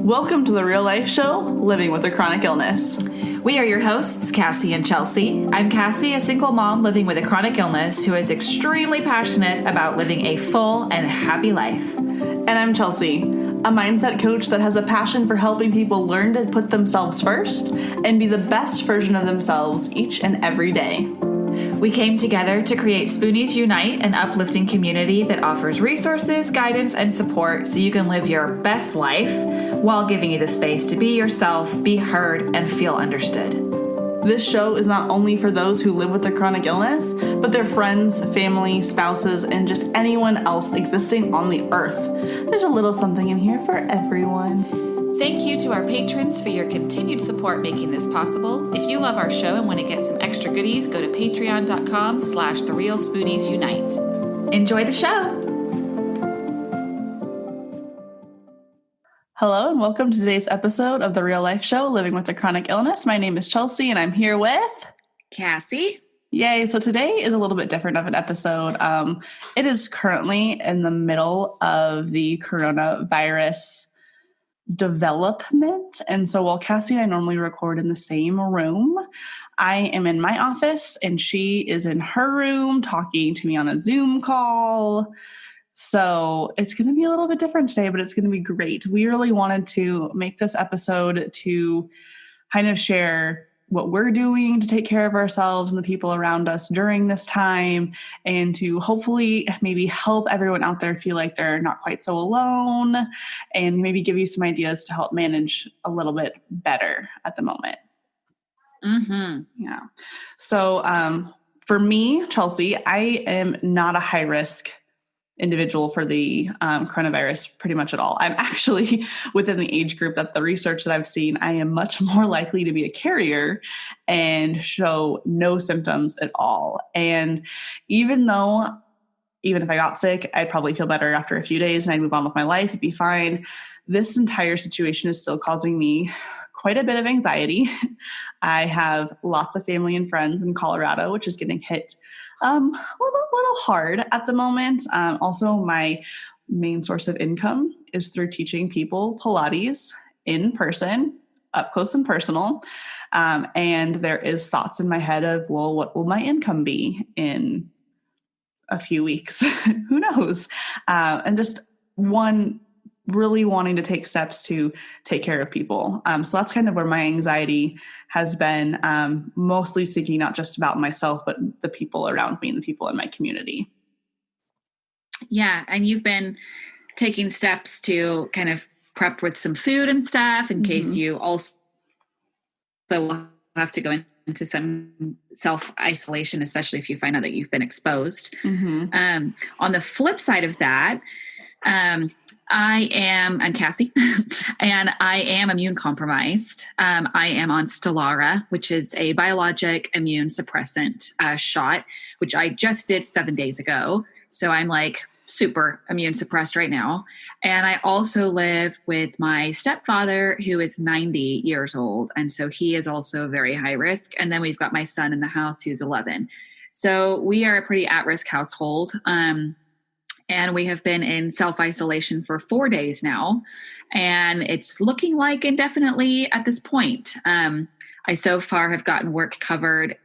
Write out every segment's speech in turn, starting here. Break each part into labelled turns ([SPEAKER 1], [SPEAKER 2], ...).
[SPEAKER 1] Welcome to the real life show, Living with a Chronic Illness.
[SPEAKER 2] We are your hosts, Cassie and Chelsea. I'm Cassie, a single mom living with a chronic illness who is extremely passionate about living a full and happy life.
[SPEAKER 1] And I'm Chelsea, a mindset coach that has a passion for helping people learn to put themselves first and be the best version of themselves each and every day.
[SPEAKER 2] We came together to create Spoonies Unite, an uplifting community that offers resources, guidance, and support so you can live your best life while giving you the space to be yourself, be heard, and feel understood.
[SPEAKER 1] This show is not only for those who live with a chronic illness, but their friends, family, spouses, and just anyone else existing on the earth. There's a little something in here for everyone.
[SPEAKER 2] Thank you to our patrons for your continued support making this possible. If you love our show and want to get some extra goodies, go to patreon.com/therealspoonies-unite. Enjoy the show.
[SPEAKER 1] Hello and welcome to today's episode of the real life show, Living with a Chronic Illness. My name is Chelsea and I'm here with
[SPEAKER 2] Cassie.
[SPEAKER 1] Yay. So today is a little bit different of an episode. It is currently in the middle of the coronavirus development. And so while Cassie and I normally record in the same room, I am in my office and she is in her room talking to me on a Zoom call. So it's going to be a little bit different today, but it's going to be great. We really wanted to make this episode to kind of share what we're doing to take care of ourselves and the people around us during this time, and to hopefully maybe help everyone out there feel like they're not quite so alone, and maybe give you some ideas to help manage a little bit better at the moment. Yeah. So for me, Chelsea, I am not a high risk individual for the coronavirus pretty much at all. I'm actually within the age group that the research that I've seen, I am much more likely to be a carrier and show no symptoms at all. And even if I got sick, I'd probably feel better after a few days and I'd move on with my life. It'd be fine. This entire situation is still causing me quite a bit of anxiety. I have lots of family and friends in Colorado, which is getting hit a little hard at the moment. Also, my main source of income is through teaching people Pilates in person, up close and personal. And there is thoughts in my head of, well, what will my income be in a few weeks? Who knows? And just really wanting to take steps to take care of people. So that's kind of where my anxiety has been, mostly thinking not just about myself, but the people around me and the people in my community.
[SPEAKER 2] Yeah. And you've been taking steps to kind of prep with some food and stuff in case you also will have to go into some self-isolation, especially if you find out that you've been exposed. On the flip side of that, I'm Cassie, and I am immune compromised. I am on Stelara, which is a biologic immune suppressant shot, which I just did 7 days ago. So I'm like super immune suppressed right now. And I also live with my stepfather, who is 90 years old. And so he is also very high risk. And then we've got my son in the house who's 11. So we are a pretty at-risk household. And we have been in self-isolation for 4 days now. And it's looking like indefinitely at this point. I so far have gotten work covered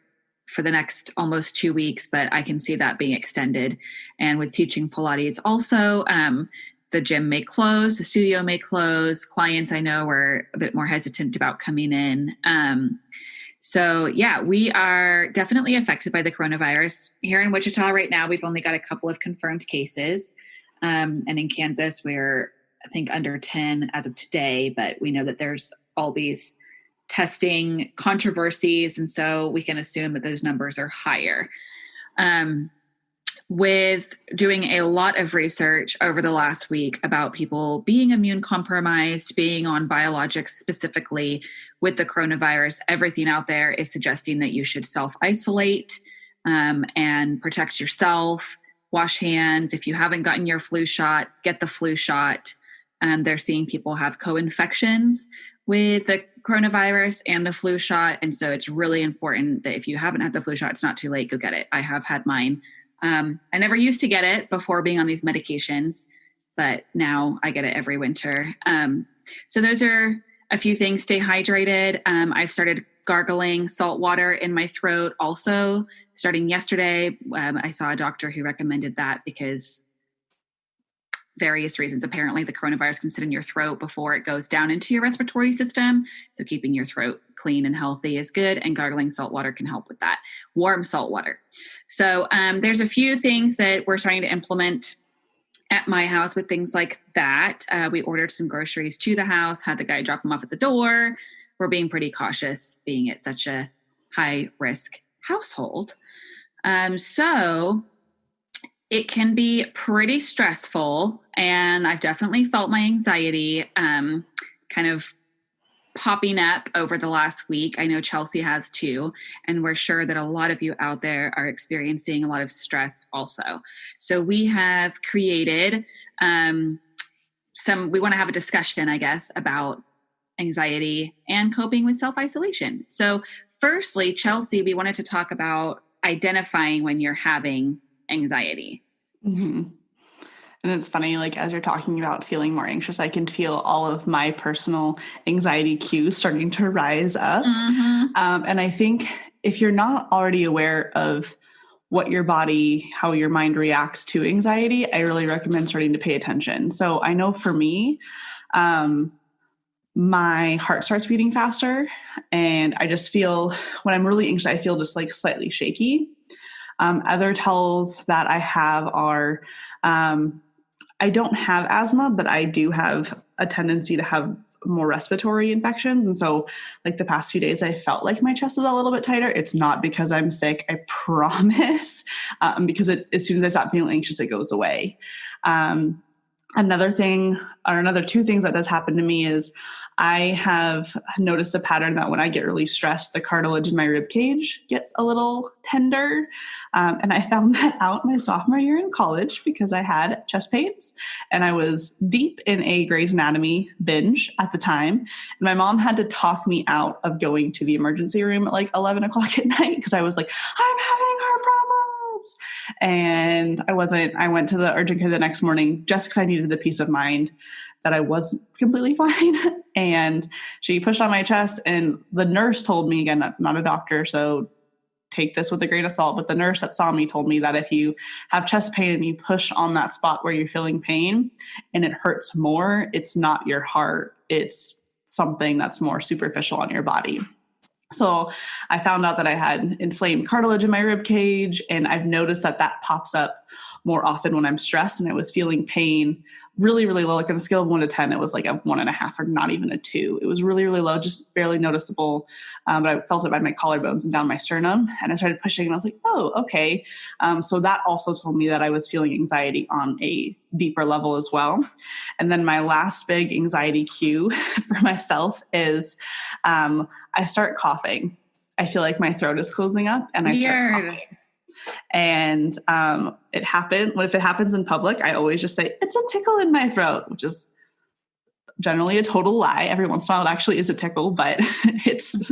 [SPEAKER 2] for the next almost 2 weeks, but I can see that being extended. And with teaching Pilates also, the gym may close, the studio may close. Clients I know are a bit more hesitant about coming in. So yeah, we are definitely affected by the coronavirus. Here in Wichita right now, we've only got a couple of confirmed cases. And in Kansas, we're, I think, under 10 as of today, but we know that there's all these testing controversies. And so we can assume that those numbers are higher. With doing a lot of research over the last week about people being immune compromised, being on biologics specifically with the coronavirus, everything out there is suggesting that you should self-isolate and protect yourself, wash hands. If you haven't gotten your flu shot, get the flu shot. They're seeing people have co-infections with the coronavirus and the flu shot. And so it's really important that if you haven't had the flu shot, it's not too late, go get it. I have had mine. I never used to get it before being on these medications, but now I get it every winter. So those are a few things. Stay hydrated. I've started gargling salt water in my throat also starting yesterday. I saw a doctor who recommended that because various reasons. Apparently the coronavirus can sit in your throat before it goes down into your respiratory system. So keeping your throat clean and healthy is good. And gargling salt water can help with that. Warm salt water. So there's a few things that we're starting to implement at my house with things like that. We ordered some groceries to the house, had the guy drop them off at the door. We're being pretty cautious being at such a high risk household. So it can be pretty stressful, and I've definitely felt my anxiety kind of popping up over the last week. I know Chelsea has too, and we're sure that a lot of you out there are experiencing a lot of stress also. So we have created we want to have a discussion, I guess, about anxiety and coping with self-isolation. So firstly, Chelsea, we wanted to talk about identifying when you're having anxiety.
[SPEAKER 1] Mm-hmm. And it's funny, like as you're talking about feeling more anxious, I can feel all of my personal anxiety cues starting to rise up.
[SPEAKER 2] Mm-hmm.
[SPEAKER 1] And I think if you're not already aware of what your body, how your mind reacts to anxiety, I really recommend starting to pay attention. So I know for me, my heart starts beating faster, and I just feel, when I'm really anxious, I feel just like slightly shaky. Other tells that I have are, I don't have asthma, but I do have a tendency to have more respiratory infections. And so like the past few days, I felt like my chest is a little bit tighter. It's not because I'm sick, I promise, because as soon as I stop feeling anxious, it goes away. Another thing, or another two things that does happen to me is I have noticed a pattern that when I get really stressed, the cartilage in my rib cage gets a little tender. And I found that out my sophomore year in college because I had chest pains and I was deep in a Grey's Anatomy binge at the time. And my mom had to talk me out of going to the emergency room at like 11 o'clock at night because I was like, I'm having heart problems. And I went to the urgent care the next morning just because I needed the peace of mind that I was completely fine. And she pushed on my chest, and the nurse told me, again, not a doctor, so take this with a grain of salt, but the nurse that saw me told me that if you have chest pain and you push on that spot where you're feeling pain and it hurts more, it's not your heart. It's something that's more superficial on your body. So I found out that I had inflamed cartilage in my rib cage, and I've noticed that pops up more often when I'm stressed, and I was feeling pain really, really low. Like on a scale of 1 to 10, it was like a 1.5 or not even a 2. It was really, really low, just barely noticeable. But I felt it by my collarbones and down my sternum, and I started pushing, and I was like, oh, okay. So that also told me that I was feeling anxiety on a deeper level as well. And then my last big anxiety cue for myself is I start coughing. I feel like my throat is closing up, and I start coughing. And it happened. If it happens in public, I always just say, it's a tickle in my throat, which is generally a total lie. Every once in a while it actually is a tickle, but it's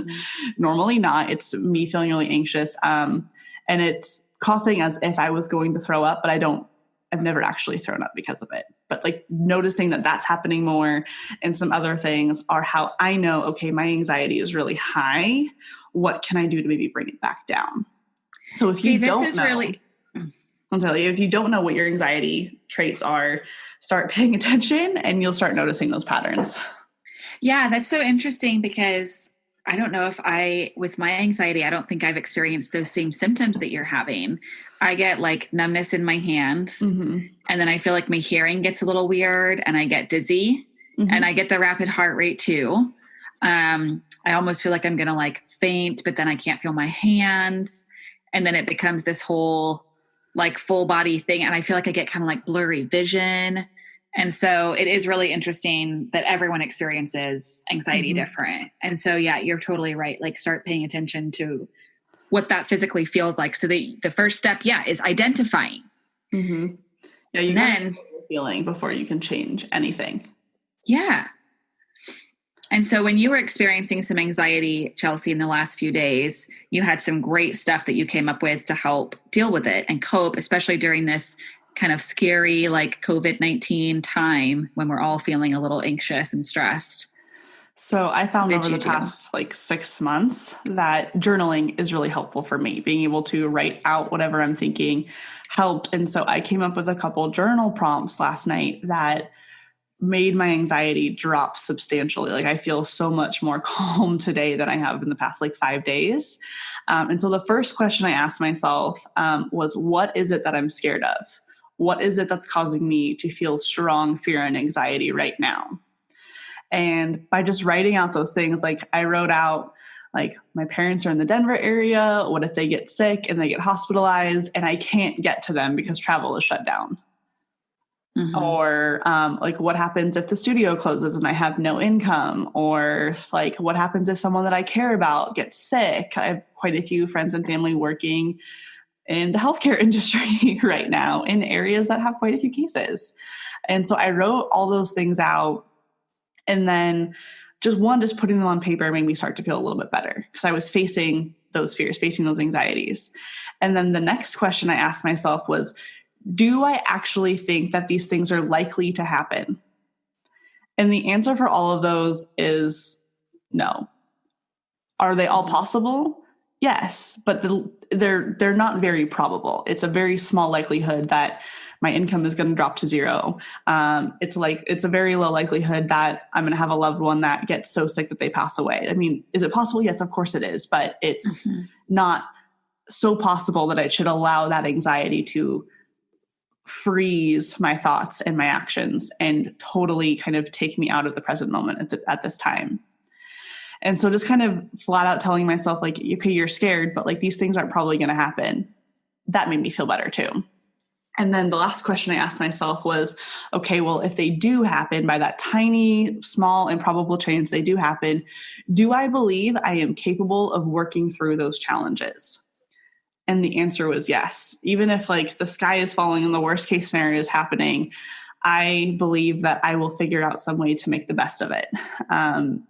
[SPEAKER 1] normally not. It's me feeling really anxious. And it's coughing as if I was going to throw up, but I've never actually thrown up because of it. But like noticing that that's happening more, and some other things are how I know, okay, my anxiety is really high. What can I do to maybe bring it back down? So if you don't know, I'll tell you, if you don't know what your anxiety traits are, start paying attention and you'll start noticing those patterns.
[SPEAKER 2] Yeah, that's so interesting because I don't know if with my anxiety, I don't think I've experienced those same symptoms that you're having. I get like numbness in my hands, and then I feel like my hearing gets a little weird, and I get dizzy, and I get the rapid heart rate too. I almost feel like I'm going to like faint, but then I can't feel my hands. And then it becomes this whole like full body thing. And I feel like I get kind of like blurry vision. And so it is really interesting that everyone experiences anxiety different. And so, yeah, you're totally right. Like start paying attention to what that physically feels like. So the first step, is identifying.
[SPEAKER 1] Yeah, you gotta know what you're feeling before you can change anything.
[SPEAKER 2] Yeah. And so when you were experiencing some anxiety, Chelsea, in the last few days, you had some great stuff that you came up with to help deal with it and cope, especially during this kind of scary, like COVID-19 time when we're all feeling a little anxious and stressed?
[SPEAKER 1] So I
[SPEAKER 2] What
[SPEAKER 1] found
[SPEAKER 2] did
[SPEAKER 1] over
[SPEAKER 2] you
[SPEAKER 1] the
[SPEAKER 2] do?
[SPEAKER 1] past like 6 months that journaling is really helpful for me. Being able to write out whatever I'm thinking helped. And so I came up with a couple journal prompts last night that made my anxiety drop substantially. Like I feel so much more calm today than I have in the past like 5 days. And so the first question I asked myself was, what is it that I'm scared of? What is it that's causing me to feel strong fear and anxiety right now? And by just writing out those things, like I wrote out, like, my parents are in the Denver area. What if they get sick and they get hospitalized and I can't get to them because travel is shut down?
[SPEAKER 2] Mm-hmm.
[SPEAKER 1] Or like, what happens if the studio closes and I have no income? Or like, what happens if someone that I care about gets sick? I have quite a few friends and family working in the healthcare industry right now in areas that have quite a few cases. And so I wrote all those things out. And then just putting them on paper made me start to feel a little bit better because I was facing those fears, facing those anxieties. And then the next question I asked myself was, do I actually think that these things are likely to happen? And the answer for all of those is no. Are they all possible? Yes, but they're not very probable. It's a very small likelihood that my income is going to drop to zero. It's a very low likelihood that I'm going to have a loved one that gets so sick that they pass away. I mean, is it possible? Yes, of course it is, but it's not so possible that I should allow that anxiety to freeze my thoughts and my actions and totally kind of take me out of the present moment at this time. And so just kind of flat out telling myself, like, okay, you're scared, but like these things aren't probably going to happen. That made me feel better too. And then the last question I asked myself was, okay, well, if they do happen by that tiny, small, improbable chance they do happen, do I believe I am capable of working through those challenges? And the answer was yes. Even if like the sky is falling and the worst case scenario is happening, I believe that I will figure out some way to make the best of it,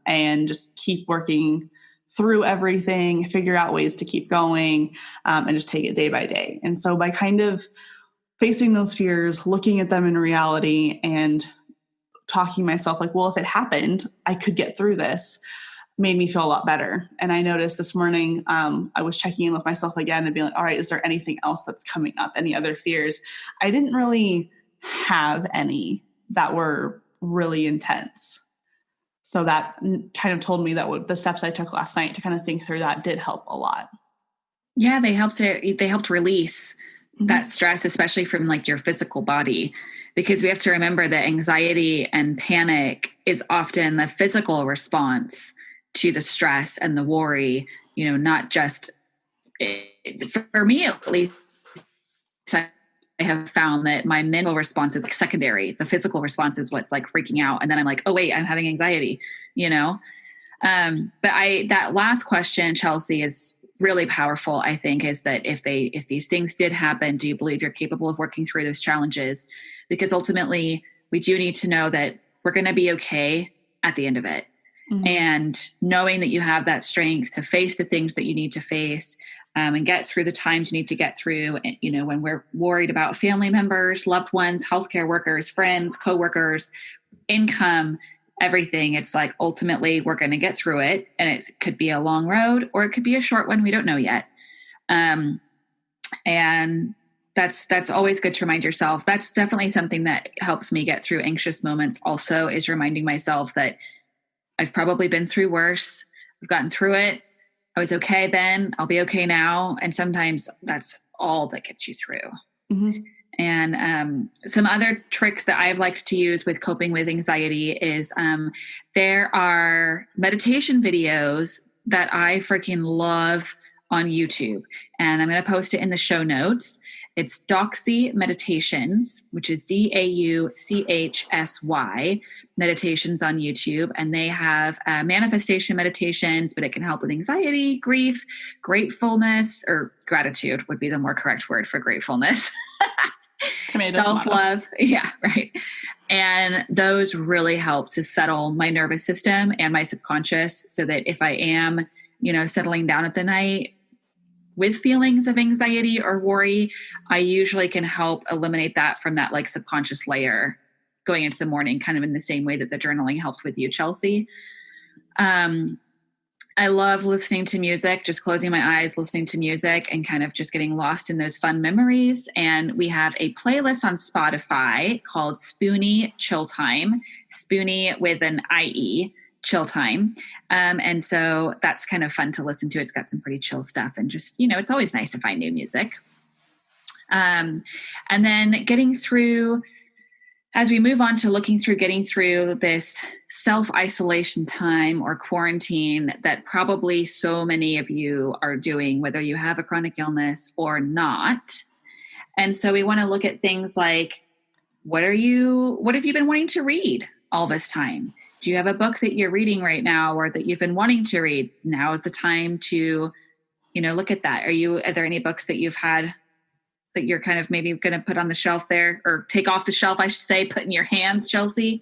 [SPEAKER 1] and just keep working through everything, figure out ways to keep going, and just take it day by day. And so by kind of facing those fears, looking at them in reality, and talking myself like, well, if it happened, I could get through this, made me feel a lot better. And I noticed this morning, I was checking in with myself again and being like, all right, is there anything else that's coming up? Any other fears? I didn't really have any that were really intense. So that kind of told me that the steps I took last night to kind of think through that did help a lot.
[SPEAKER 2] Yeah, they helped release that stress, especially from like your physical body, because we have to remember that anxiety and panic is often the physical response to the stress and the worry, not just for me, at least. I have found that my mental response is like secondary. The physical response is what's like freaking out. And then I'm like, oh wait, I'm having anxiety, But that last question, Chelsea, is really powerful, I think, is that if these things did happen, do you believe you're capable of working through those challenges? Because ultimately we do need to know that we're going to be okay at the end of it. And knowing that you have that strength to face the things that you need to face, and get through the times you need to get through, when we're worried about family members, loved ones, healthcare workers, friends, coworkers, income, everything. It's like, ultimately we're going to get through it, and it could be a long road or it could be a short one. We don't know yet. And that's always good to remind yourself. That's definitely something that helps me get through anxious moments also, is reminding myself that I've probably been through worse. I've gotten through it. I was okay then. I'll be okay now. And sometimes that's all that gets you through. And some other tricks that I've liked to use with coping with anxiety is there are meditation videos that I freaking love on YouTube. And I'm going to post it in the show notes. It's Dauchsy Meditations, which is DAUCHSY meditations on YouTube. And they have manifestation meditations, but it can help with anxiety, grief, gratefulness, or gratitude would be the more correct word for gratefulness. Self-love. Yeah, right. And those really help to settle my nervous system and my subconscious, so that if I am, settling down at the night, with feelings of anxiety or worry, I usually can help eliminate that from that like subconscious layer going into the morning, kind of in the same way that the journaling helped with you, Chelsea. I love listening to music, just closing my eyes, listening to music and kind of just getting lost in those fun memories. And we have a playlist on Spotify called Spoonie Chill Time, Spoonie with an IE, Chill Time. And so that's kind of fun to listen to. It's got some pretty chill stuff and just, you know, it's always nice to find new music. And then getting through, as we move on to getting through this self-isolation time or quarantine that probably so many of you are doing, whether you have a chronic illness or not. And so we want to look at things like, what have you been wanting to read all this time? Do you have a book that you're reading right now or that you've been wanting to read? Now is the time to, you know, look at that. Are there any books that you've had that you're kind of maybe going to put on the shelf there, or take off the shelf, I should say, put in your hands, Chelsea?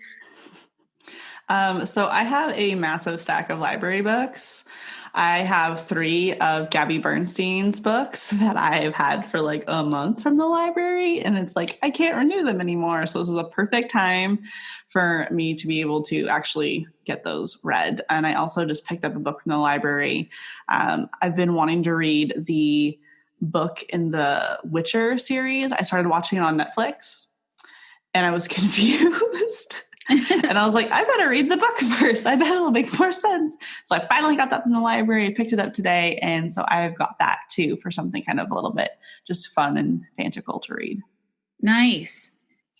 [SPEAKER 1] So I have a massive stack of library books. I have 3 of Gabby Bernstein's books that I've had for like a month from the library. And it's like, I can't renew them anymore. So this is a perfect time for me to be able to actually get those read. And I also just picked up a book from the library. I've been wanting to read the book in the Witcher series. I started watching it on Netflix and I was confused. And I was like, I better read the book first. I bet it'll make more sense. So I finally got that from the library, picked it up today. And so I've got that too for something kind of a little bit just fun and fanciful to read.
[SPEAKER 2] Nice.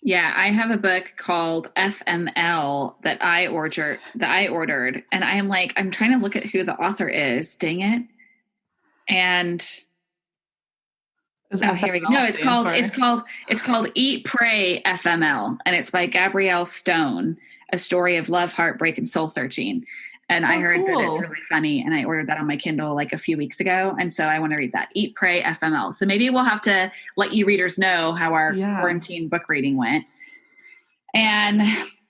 [SPEAKER 2] Yeah, I have a book called FML that I ordered. And I am like, I'm trying to look at who the author is. Dang it. And here we go. No, it's called Eat, Pray, FML, and it's by Gabrielle Stone, a story of love, heartbreak, and soul searching. And I heard that it's really funny, and I ordered that on my Kindle like a few weeks ago, and so I want to read that. Eat, Pray, FML. So maybe we'll have to let you readers know how our quarantine book reading went. And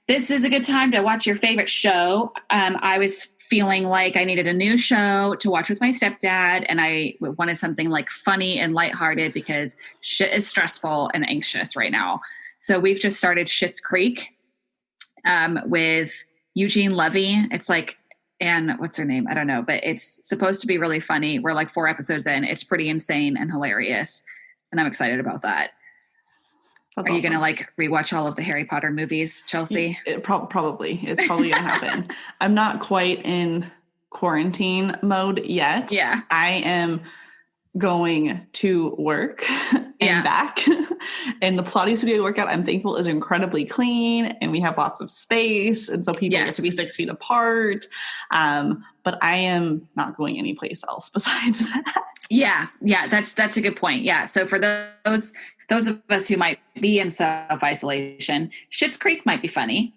[SPEAKER 2] this is a good time to watch your favorite show. I was feeling like I needed a new show to watch with my stepdad, and I wanted something like funny and lighthearted because shit is stressful and anxious right now. So we've just started Schitt's Creek with Eugene Levy. It's like, and what's her name? I don't know, but it's supposed to be really funny. We're like 4 episodes in. It's pretty insane and hilarious, and I'm excited about that. That's awesome. You going to like rewatch all of the Harry Potter movies, Chelsea?
[SPEAKER 1] Probably. It's probably going to happen. I'm not quite in quarantine mode yet.
[SPEAKER 2] Yeah.
[SPEAKER 1] I am going to work and back. And the Pilates studio workout, I'm thankful, is incredibly clean and we have lots of space. And so people get to be 6 feet apart. But I am not going anyplace else besides that.
[SPEAKER 2] Yeah. That's a good point. Yeah. So for those of us who might be in self-isolation, Schitt's Creek might be funny.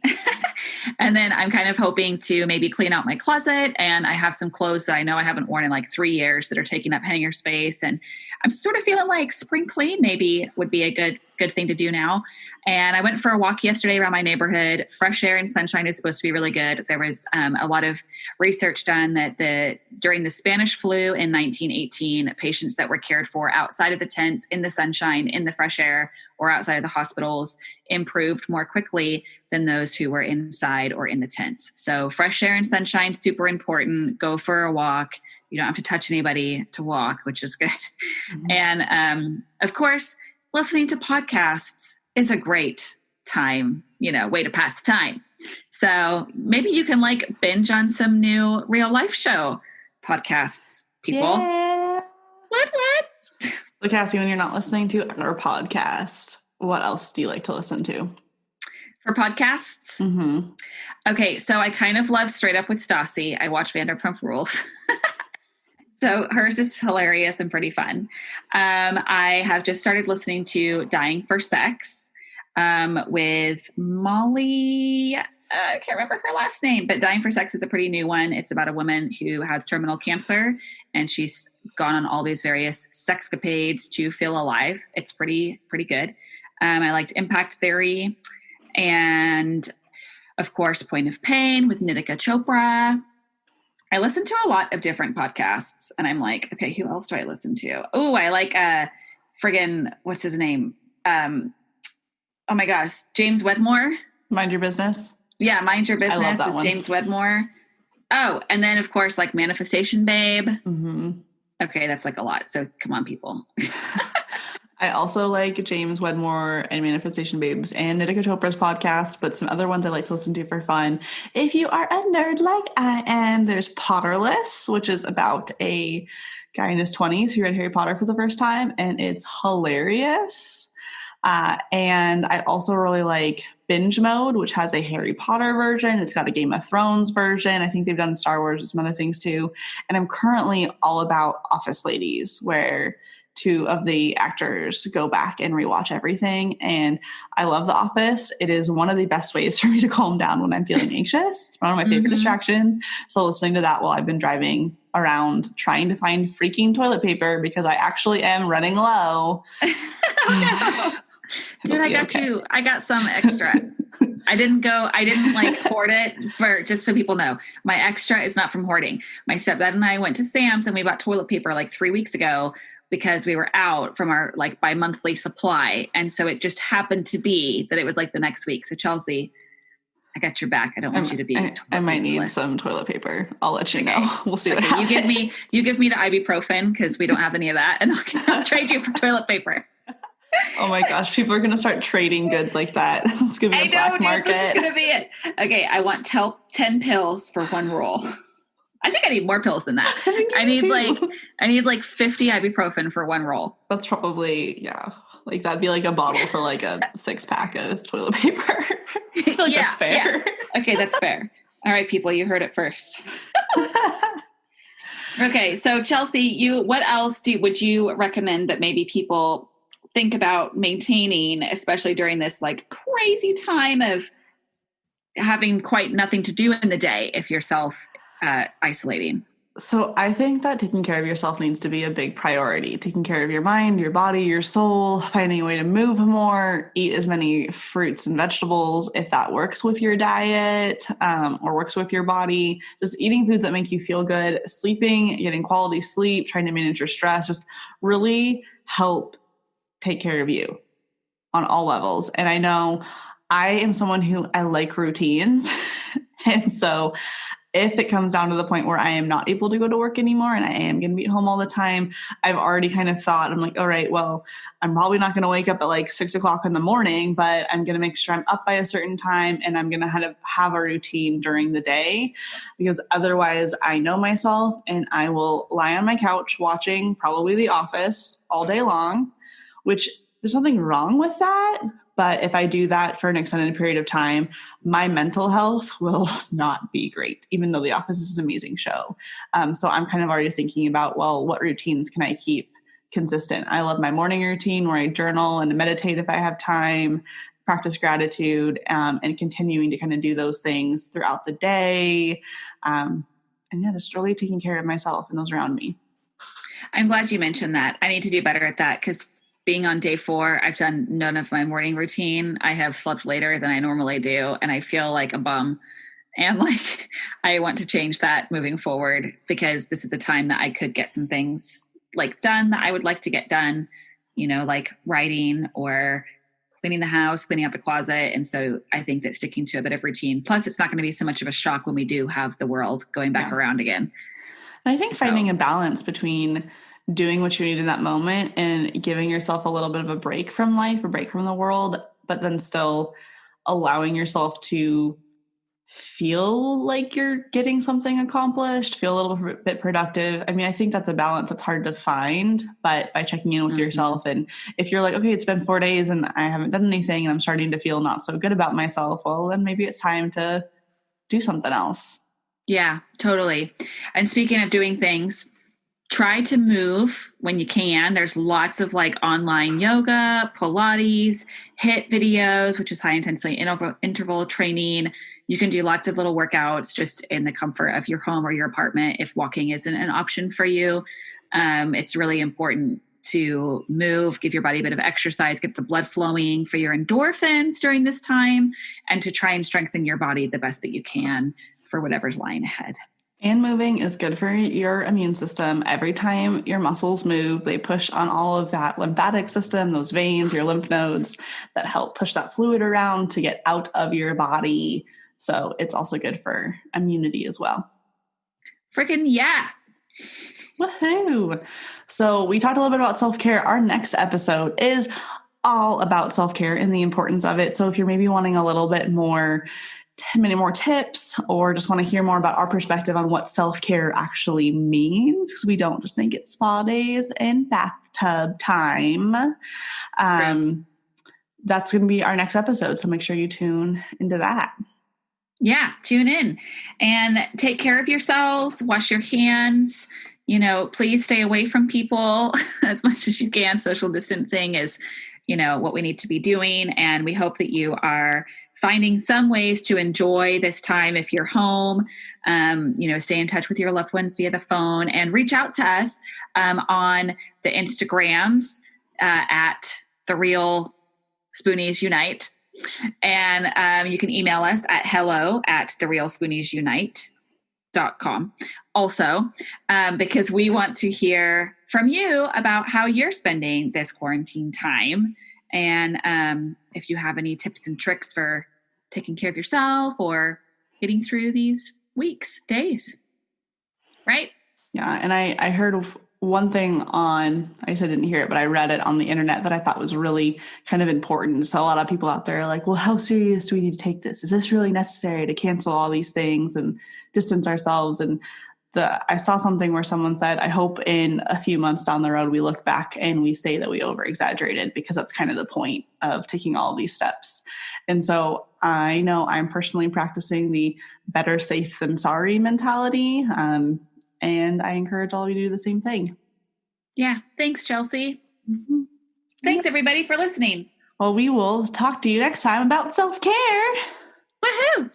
[SPEAKER 2] And then I'm kind of hoping to maybe clean out my closet. And I have some clothes that I know I haven't worn in like 3 years that are taking up hanger space. And I'm sort of feeling like spring clean maybe would be a good thing to do now. And I went for a walk yesterday around my neighborhood. Fresh air and sunshine is supposed to be really good. There was a lot of research done that during the Spanish flu in 1918, patients that were cared for outside of the tents, in the sunshine, in the fresh air, or outside of the hospitals improved more quickly than those who were inside or in the tents. So fresh air and sunshine, super important. Go for a walk. You don't have to touch anybody to walk, which is good. Mm-hmm. And of course, listening to podcasts is a great time, way to pass the time. So maybe you can like binge on some new real life show podcasts, people.
[SPEAKER 1] Yeah.
[SPEAKER 2] What?
[SPEAKER 1] So Cassie, when you're not listening to our podcast, what else do you like to listen to?
[SPEAKER 2] For podcasts?
[SPEAKER 1] Mm-hmm.
[SPEAKER 2] Okay, so I kind of love Straight Up with Dauchsy. I watch Vanderpump Rules. So hers is hilarious and pretty fun. I have just started listening to Dying for Sex with Molly. I can't remember her last name, but Dying for Sex is a pretty new one. It's about a woman who has terminal cancer, and she's gone on all these various sexcapades to feel alive. It's pretty good. I liked Impact Theory, and of course, Point of Pain with Nitika Chopra. I listen to a lot of different podcasts, and I'm like, okay, who else do I listen to? Oh, I like friggin' what's his name? Oh my gosh, James Wedmore.
[SPEAKER 1] Mind Your Business.
[SPEAKER 2] Yeah, Mind Your
[SPEAKER 1] I love
[SPEAKER 2] Business
[SPEAKER 1] that
[SPEAKER 2] with
[SPEAKER 1] one.
[SPEAKER 2] James Wedmore. Oh, and then of course, like Manifestation Babe.
[SPEAKER 1] Mm-hmm.
[SPEAKER 2] Okay, that's like a lot. So come on, people.
[SPEAKER 1] I also like James Wedmore and Manifestation Babes and Nitika Chopra's podcast, but some other ones I like to listen to for fun. If you are a nerd like I am, there's Potterless, which is about a guy in his 20s who read Harry Potter for the first time, and it's hilarious. And I also really like Binge Mode, which has a Harry Potter version. It's got a Game of Thrones version. I think they've done Star Wars and some other things too. And I'm currently all about Office Ladies, where two of the actors go back and rewatch everything. And I love The Office. It is one of the best ways for me to calm down when I'm feeling anxious. It's one of my favorite distractions. So listening to that while I've been driving around trying to find freaking toilet paper because I actually am running low.
[SPEAKER 2] No. Dude, I got you. I got some extra. I didn't like hoard it for, just so people know. My extra is not from hoarding. My stepdad and I went to Sam's and we bought toilet paper like 3 weeks ago because we were out from our like bi-monthly supply. And so it just happened to be that it was like the next week. So Chelsea, I got your back. I don't want you to be.
[SPEAKER 1] I might need some toilet paper. I'll let you know. We'll see what happens.
[SPEAKER 2] You give me the ibuprofen because we don't have any of that, and I'll trade you for toilet paper.
[SPEAKER 1] Oh my gosh, people are going to start trading goods like that. It's going to be a black market.
[SPEAKER 2] This is going to be it. Okay, I want 10 pills for one roll. I think I need more pills than that. I need like 50 ibuprofen for one roll.
[SPEAKER 1] That's probably, yeah. Like that'd be like a bottle for like a 6-pack of toilet paper. I feel like that's fair.
[SPEAKER 2] Yeah. Okay, that's fair. All right, people, you heard it first. Okay, so Chelsea, what else would you recommend that maybe people think about maintaining, especially during this like crazy time of having quite nothing to do in the day if you're isolating?
[SPEAKER 1] So I think that taking care of yourself needs to be a big priority. Taking care of your mind, your body, your soul, finding a way to move more, eat as many fruits and vegetables if that works with your diet or works with your body. Just eating foods that make you feel good, sleeping, getting quality sleep, trying to manage your stress, just really help take care of you on all levels. And I know I am someone who I like routines. And so if it comes down to the point where I am not able to go to work anymore and I am going to be at home all the time, I've already kind of thought, I'm like, all right, well, I'm probably not going to wake up at like 6 o'clock in the morning, but I'm going to make sure I'm up by a certain time and I'm going to have a routine during the day, because otherwise I know myself and I will lie on my couch watching probably The Office all day long, which there's nothing wrong with that. But if I do that for an extended period of time, my mental health will not be great, even though The Office is an amazing show. So I'm kind of already thinking about, well, what routines can I keep consistent? I love my morning routine where I journal and meditate if I have time, practice gratitude, and continuing to kind of do those things throughout the day. And yeah, just really taking care of myself and those around me.
[SPEAKER 2] I'm glad you mentioned that. I need to do better at that because being on day 4, I've done none of my morning routine. I have slept later than I normally do, and I feel like a bum. And like, I want to change that moving forward because this is a time that I could get some things like done that I would like to get done, like writing or cleaning the house, cleaning out the closet. And so I think that sticking to a bit of routine, plus it's not going to be so much of a shock when we do have the world going back around again.
[SPEAKER 1] And I think finding a balance between doing what you need in that moment and giving yourself a little bit of a break from life, a break from the world, but then still allowing yourself to feel like you're getting something accomplished, feel a little bit productive. I mean, I think that's a balance that's hard to find, but by checking in with yourself, and if you're like, okay, it's been 4 days and I haven't done anything and I'm starting to feel not so good about myself, well, then maybe it's time to do something else.
[SPEAKER 2] Yeah, totally. And speaking of doing things, try to move when you can. There's lots of like online yoga, Pilates, HIIT videos, which is high intensity interval training. You can do lots of little workouts just in the comfort of your home or your apartment if walking isn't an option for you. It's really important to move, give your body a bit of exercise, get the blood flowing for your endorphins during this time, and to try and strengthen your body the best that you can for whatever's lying ahead.
[SPEAKER 1] And moving is good for your immune system. Every time your muscles move, they push on all of that lymphatic system, those veins, your lymph nodes that help push that fluid around to get out of your body. So it's also good for immunity as well.
[SPEAKER 2] Freaking yeah.
[SPEAKER 1] Woohoo! So we talked a little bit about self-care. Our next episode is all about self-care and the importance of it. So if you're maybe wanting a little bit more, many more tips, or just want to hear more about our perspective on what self-care actually means, because we don't just think it's spa days and bathtub time. That's going to be our next episode. So make sure you tune into that.
[SPEAKER 2] Yeah, tune in and take care of yourselves. Wash your hands. Please stay away from people as much as you can. Social distancing is, what we need to be doing. And we hope that you are finding some ways to enjoy this time if you're home. Stay in touch with your loved ones via the phone and reach out to us on the Instagrams at The Real Spoonies Unite. And you can email us at hello@therealspooniesunite.com. Also, because we want to hear from you about how you're spending this quarantine time. And if you have any tips and tricks for taking care of yourself or getting through these weeks, days, right?
[SPEAKER 1] Yeah. And I heard one thing I guess I didn't hear it, but I read it on the internet that I thought was really kind of important. So a lot of people out there are like, well, how serious do we need to take this? Is this really necessary to cancel all these things and distance ourselves? And I saw something where someone said, I hope in a few months down the road, we look back and we say that we over exaggerated, because that's kind of the point of taking all of these steps. And so I know I'm personally practicing the better safe than sorry mentality. And I encourage all of you to do the same thing.
[SPEAKER 2] Yeah. Thanks, Chelsea. Mm-hmm. Thanks, everybody, for listening.
[SPEAKER 1] Well, we will talk to you next time about self-care.
[SPEAKER 2] Woohoo!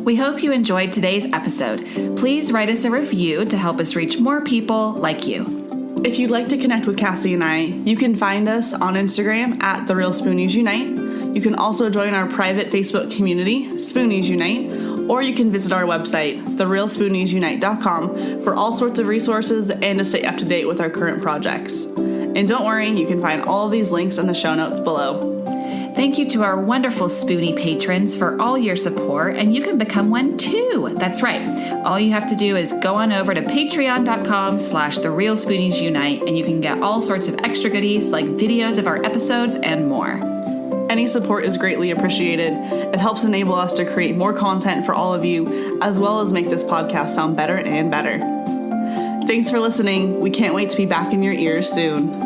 [SPEAKER 2] We hope you enjoyed today's episode. Please write us a review to help us reach more people like you.
[SPEAKER 1] If you'd like to connect with Cassie and I, you can find us on Instagram at The Real Spoonies Unite. You can also join our private Facebook community, Spoonies Unite, or you can visit our website, therealspooniesunite.com, for all sorts of resources and to stay up to date with our current projects. And don't worry, you can find all of these links in the show notes below.
[SPEAKER 2] Thank you to our wonderful Spoonie patrons for all your support, and you can become one too. That's right. All you have to do is go on over to patreon.com/therealspooniesunite, and you can get all sorts of extra goodies like videos of our episodes and more.
[SPEAKER 1] Any support is greatly appreciated. It helps enable us to create more content for all of you, as well as make this podcast sound better and better. Thanks for listening. We can't wait to be back in your ears soon.